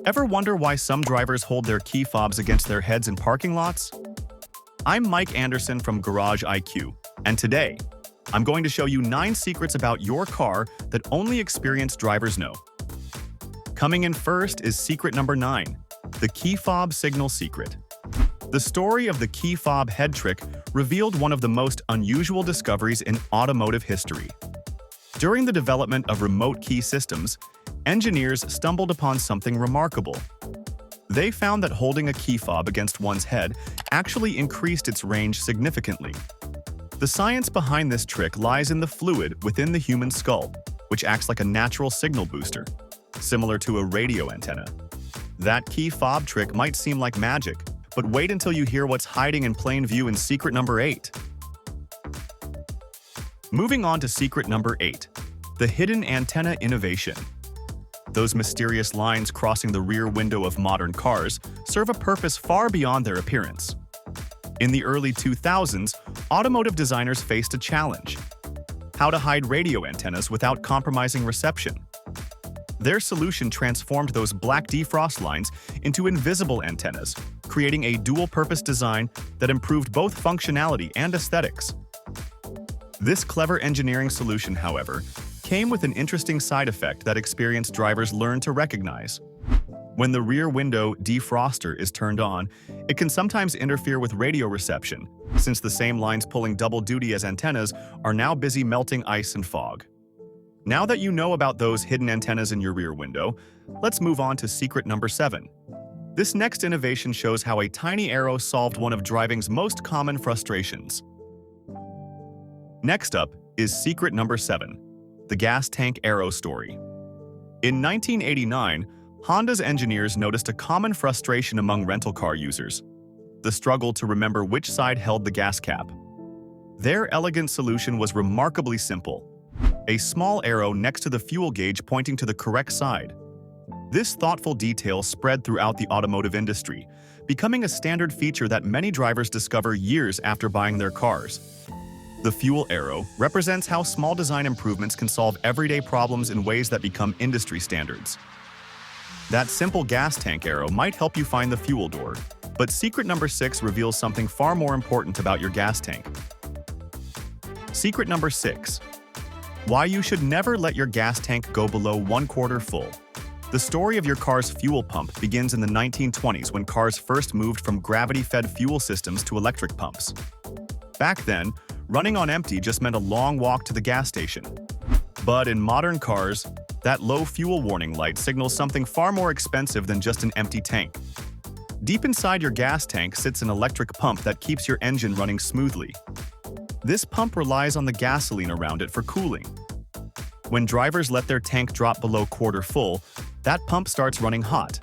Ever wonder why some drivers hold their key fobs against their heads in parking lots? I'm Mike Anderson from Garage IQ, and today, I'm going to show you 9 secrets about your car that only experienced drivers know. Coming in first is secret number 9, the key fob signal secret. The story of the key fob head trick revealed one of the most unusual discoveries in automotive history. During the development of remote key systems, engineers stumbled upon something remarkable. They found that holding a key fob against one's head actually increased its range significantly. The science behind this trick lies in the fluid within the human skull, which acts like a natural signal booster, similar to a radio antenna. That key fob trick might seem like magic, but wait until you hear what's hiding in plain view in secret number 8. Moving on to secret number 8, the hidden antenna innovation. Those mysterious lines crossing the rear window of modern cars serve a purpose far beyond their appearance. In the early 2000s, automotive designers faced a challenge: how to hide radio antennas without compromising reception. Their solution transformed those black defrost lines into invisible antennas, creating a dual-purpose design that improved both functionality and aesthetics. This clever engineering solution, however, came with an interesting side effect that experienced drivers learned to recognize. When the rear window defroster is turned on, it can sometimes interfere with radio reception, since the same lines pulling double duty as antennas are now busy melting ice and fog. Now that you know about those hidden antennas in your rear window, let's move on to secret number 7. This next innovation shows how a tiny arrow solved one of driving's most common frustrations. Next up is secret number 7, the gas tank arrow story. In 1989, Honda's engineers noticed a common frustration among rental car users: the struggle to remember which side held the gas cap. Their elegant solution was remarkably simple: a small arrow next to the fuel gauge pointing to the correct side. This thoughtful detail spread throughout the automotive industry, becoming a standard feature that many drivers discover years after buying their cars. The fuel arrow represents how small design improvements can solve everyday problems in ways that become industry standards. That simple gas tank arrow might help you find the fuel door, but secret number 6 reveals something far more important about your gas tank. Secret number 6. Why you should never let your gas tank go below 1/4 full. The story of your car's fuel pump begins in the 1920s when cars first moved from gravity-fed fuel systems to electric pumps. Back then, running on empty just meant a long walk to the gas station. But in modern cars, that low fuel warning light signals something far more expensive than just an empty tank. Deep inside your gas tank sits an electric pump that keeps your engine running smoothly. This pump relies on the gasoline around it for cooling. When drivers let their tank drop below 1/4 full, that pump starts running hot.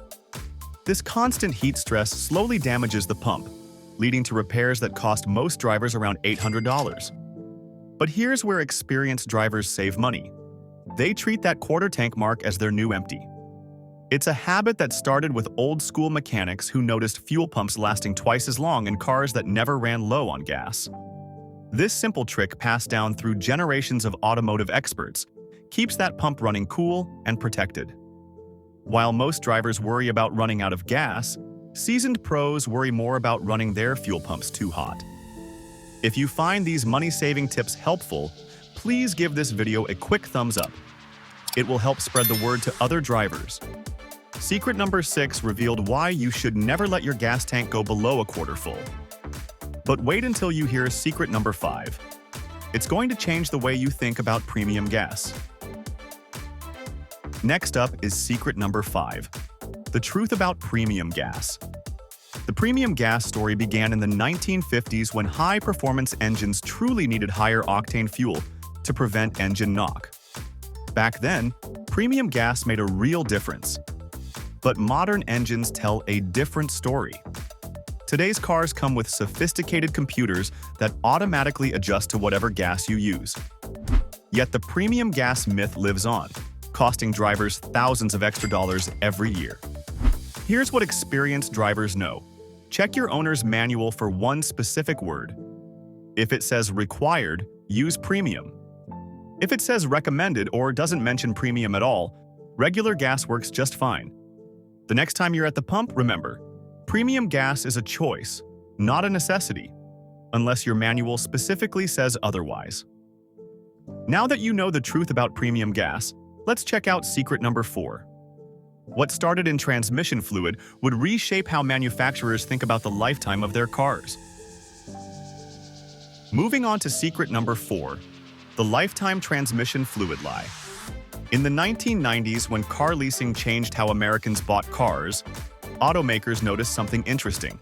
This constant heat stress slowly damages the pump, leading to repairs that cost most drivers around $800. But here's where experienced drivers save money. They treat that 1/4 tank mark as their new empty. It's a habit that started with old-school mechanics who noticed fuel pumps lasting twice as long in cars that never ran low on gas. This simple trick, passed down through generations of automotive experts, keeps that pump running cool and protected. While most drivers worry about running out of gas, seasoned pros worry more about running their fuel pumps too hot. If you find these money-saving tips helpful, please give this video a quick thumbs up. It will help spread the word to other drivers. Secret number 6 revealed why you should never let your gas tank go below 1/4 full. But wait until you hear secret number 5. It's going to change the way you think about premium gas. Next up is secret number 5, the truth about premium gas. The premium gas story began in the 1950s when high-performance engines truly needed higher octane fuel to prevent engine knock. Back then, premium gas made a real difference. But modern engines tell a different story. Today's cars come with sophisticated computers that automatically adjust to whatever gas you use. Yet the premium gas myth lives on, costing drivers thousands of extra dollars every year. Here's what experienced drivers know. Check your owner's manual for one specific word. If it says required, use premium. If it says recommended or doesn't mention premium at all, regular gas works just fine. The next time you're at the pump, remember, premium gas is a choice, not a necessity, unless your manual specifically says otherwise. Now that you know the truth about premium gas, let's check out secret number 4. What started in transmission fluid would reshape how manufacturers think about the lifetime of their cars. Moving on to secret number 4, the lifetime transmission fluid lie. In the 1990s, when car leasing changed how Americans bought cars, automakers noticed something interesting.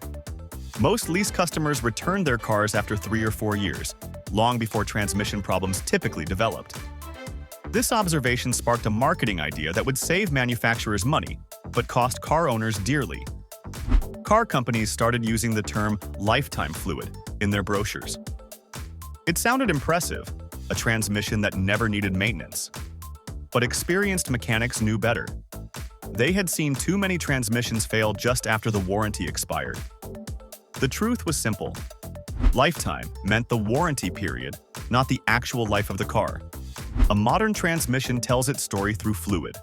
Most lease customers returned their cars after 3 or 4 years, long before transmission problems typically developed. This observation sparked a marketing idea that would save manufacturers money, but cost car owners dearly. Car companies started using the term lifetime fluid in their brochures. It sounded impressive, a transmission that never needed maintenance. But experienced mechanics knew better. They had seen too many transmissions fail just after the warranty expired. The truth was simple. Lifetime meant the warranty period, not the actual life of the car. A modern transmission tells its story through fluid.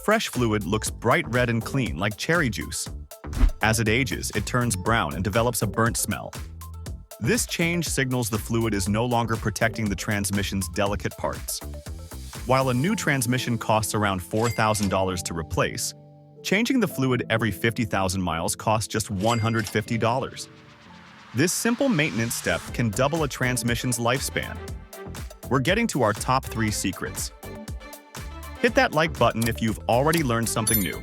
Fresh fluid looks bright red and clean like cherry juice. As it ages, it turns brown and develops a burnt smell. This change signals the fluid is no longer protecting the transmission's delicate parts. While a new transmission costs around $4,000 to replace, changing the fluid every 50,000 miles costs just $150. This simple maintenance step can double a transmission's lifespan. We're getting to our top 3 secrets. Hit that like button if you've already learned something new.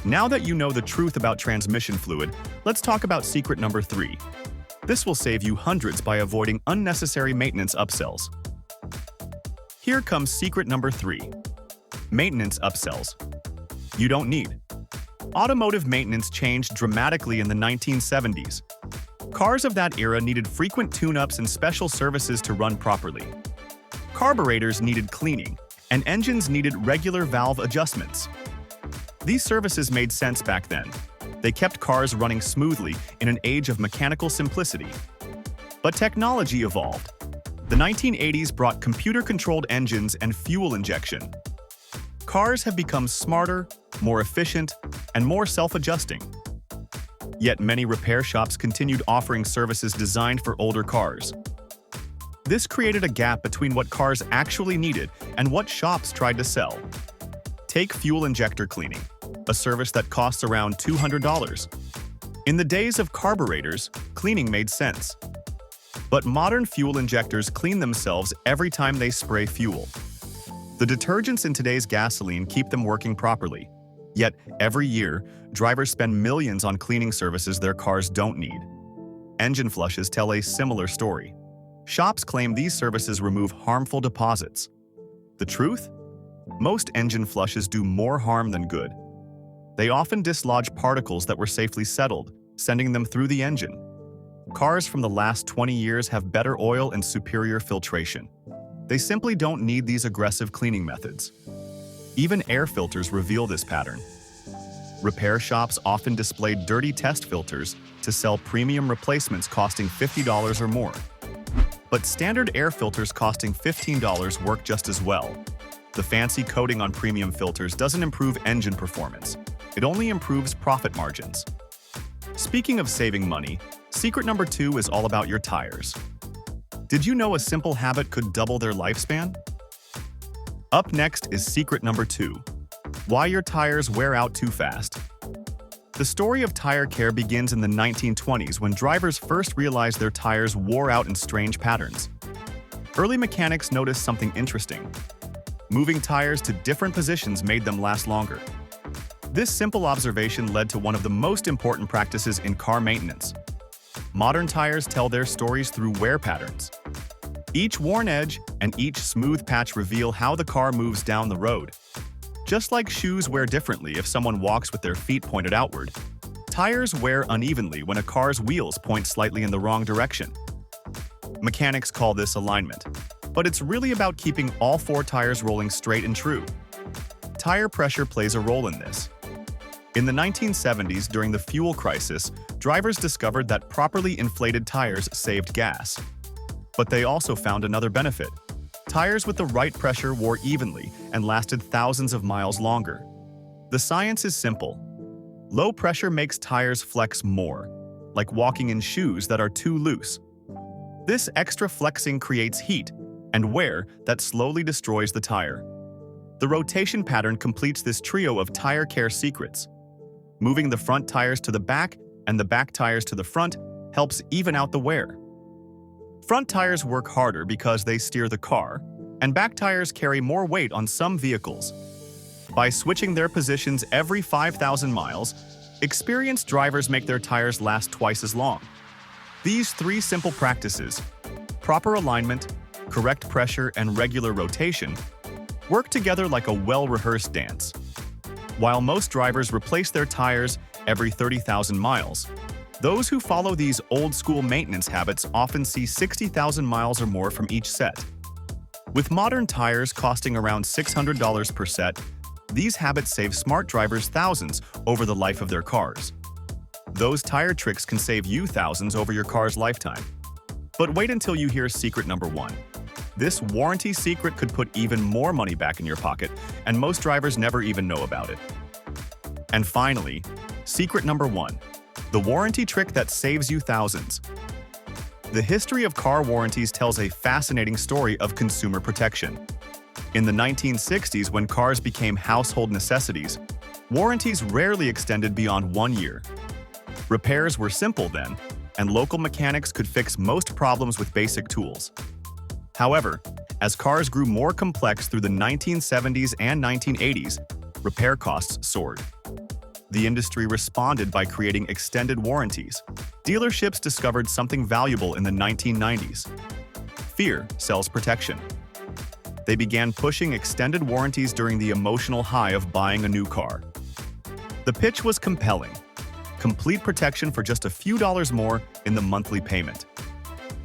Now that you know the truth about transmission fluid, let's talk about secret number 3. This will save you hundreds by avoiding unnecessary maintenance upsells. Here comes secret number 3. Maintenance upsells. You don't need. Automotive maintenance changed dramatically in the 1970s. Cars of that era needed frequent tune-ups and special services to run properly. Carburetors needed cleaning, and engines needed regular valve adjustments. These services made sense back then. They kept cars running smoothly in an age of mechanical simplicity. But technology evolved. The 1980s brought computer-controlled engines and fuel injection. Cars have become smarter, more efficient, and more self-adjusting. Yet many repair shops continued offering services designed for older cars. This created a gap between what cars actually needed and what shops tried to sell. Take fuel injector cleaning, a service that costs around $200. In the days of carburetors, cleaning made sense. But modern fuel injectors clean themselves every time they spray fuel. The detergents in today's gasoline keep them working properly. Yet, every year, drivers spend millions on cleaning services their cars don't need. Engine flushes tell a similar story. Shops claim these services remove harmful deposits. The truth? Most engine flushes do more harm than good. They often dislodge particles that were safely settled, sending them through the engine. Cars from the last 20 years have better oil and superior filtration. They simply don't need these aggressive cleaning methods. Even air filters reveal this pattern. Repair shops often display dirty test filters to sell premium replacements costing $50 or more. But standard air filters costing $15 work just as well. The fancy coating on premium filters doesn't improve engine performance. It only improves profit margins. Speaking of saving money, secret number 2 is all about your tires. Did you know a simple habit could double their lifespan? Up next is secret number 2. Why your tires wear out too fast. The story of tire care begins in the 1920s when drivers first realized their tires wore out in strange patterns. Early mechanics noticed something interesting. Moving tires to different positions made them last longer. This simple observation led to one of the most important practices in car maintenance. Modern tires tell their stories through wear patterns. Each worn edge and each smooth patch reveal how the car moves down the road. Just like shoes wear differently if someone walks with their feet pointed outward, tires wear unevenly when a car's wheels point slightly in the wrong direction. Mechanics call this alignment, but it's really about keeping all 4 tires rolling straight and true. Tire pressure plays a role in this. In the 1970s, during the fuel crisis, drivers discovered that properly inflated tires saved gas. But they also found another benefit. Tires with the right pressure wore evenly and lasted thousands of miles longer. The science is simple. Low pressure makes tires flex more, like walking in shoes that are too loose. This extra flexing creates heat and wear that slowly destroys the tire. The rotation pattern completes this trio of tire care secrets. Moving the front tires to the back and the back tires to the front helps even out the wear. Front tires work harder because they steer the car, and back tires carry more weight on some vehicles. By switching their positions every 5,000 miles, experienced drivers make their tires last twice as long. These three simple practices, proper alignment, correct pressure, and regular rotation, work together like a well-rehearsed dance. While most drivers replace their tires every 30,000 miles, those who follow these old-school maintenance habits often see 60,000 miles or more from each set. With modern tires costing around $600 per set, these habits save smart drivers thousands over the life of their cars. Those tire tricks can save you thousands over your car's lifetime. But wait until you hear secret number 1. This warranty secret could put even more money back in your pocket, and most drivers never even know about it. And finally, secret number 1. The warranty trick that saves you thousands. The history of car warranties tells a fascinating story of consumer protection. In the 1960s, when cars became household necessities, warranties rarely extended beyond 1 year. Repairs were simple then, and local mechanics could fix most problems with basic tools. However, as cars grew more complex through the 1970s and 1980s, repair costs soared. The industry responded by creating extended warranties. Dealerships discovered something valuable in the 1990s. Fear sells protection. They began pushing extended warranties during the emotional high of buying a new car. The pitch was compelling. Complete protection for just a few dollars more in the monthly payment.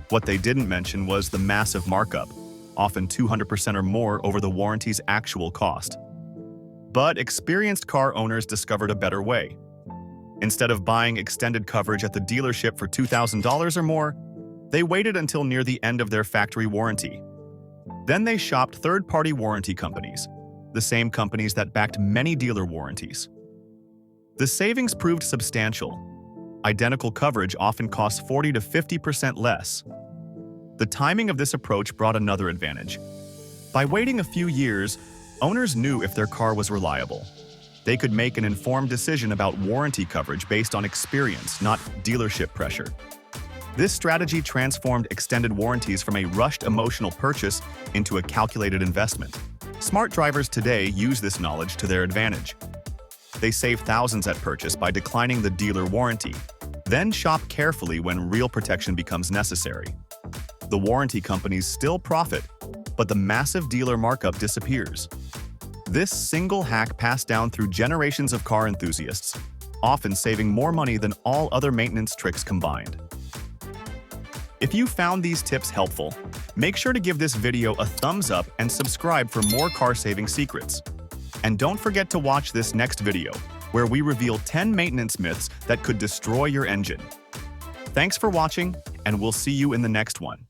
What they didn't mention was the massive markup, often 200% or more over the warranty's actual cost. But experienced car owners discovered a better way. Instead of buying extended coverage at the dealership for $2,000 or more, they waited until near the end of their factory warranty. Then they shopped third-party warranty companies, the same companies that backed many dealer warranties. The savings proved substantial. Identical coverage often costs 40 to 50% less. The timing of this approach brought another advantage. By waiting a few years, owners knew if their car was reliable. They could make an informed decision about warranty coverage based on experience, not dealership pressure. This strategy transformed extended warranties from a rushed emotional purchase into a calculated investment. Smart drivers today use this knowledge to their advantage. They save thousands at purchase by declining the dealer warranty, then shop carefully when real protection becomes necessary. The warranty companies still profit, but the massive dealer markup disappears. This single hack passed down through generations of car enthusiasts, often saving more money than all other maintenance tricks combined. If you found these tips helpful, make sure to give this video a thumbs up and subscribe for more car-saving secrets. And don't forget to watch this next video, where we reveal 10 maintenance myths that could destroy your engine. Thanks for watching, and we'll see you in the next one.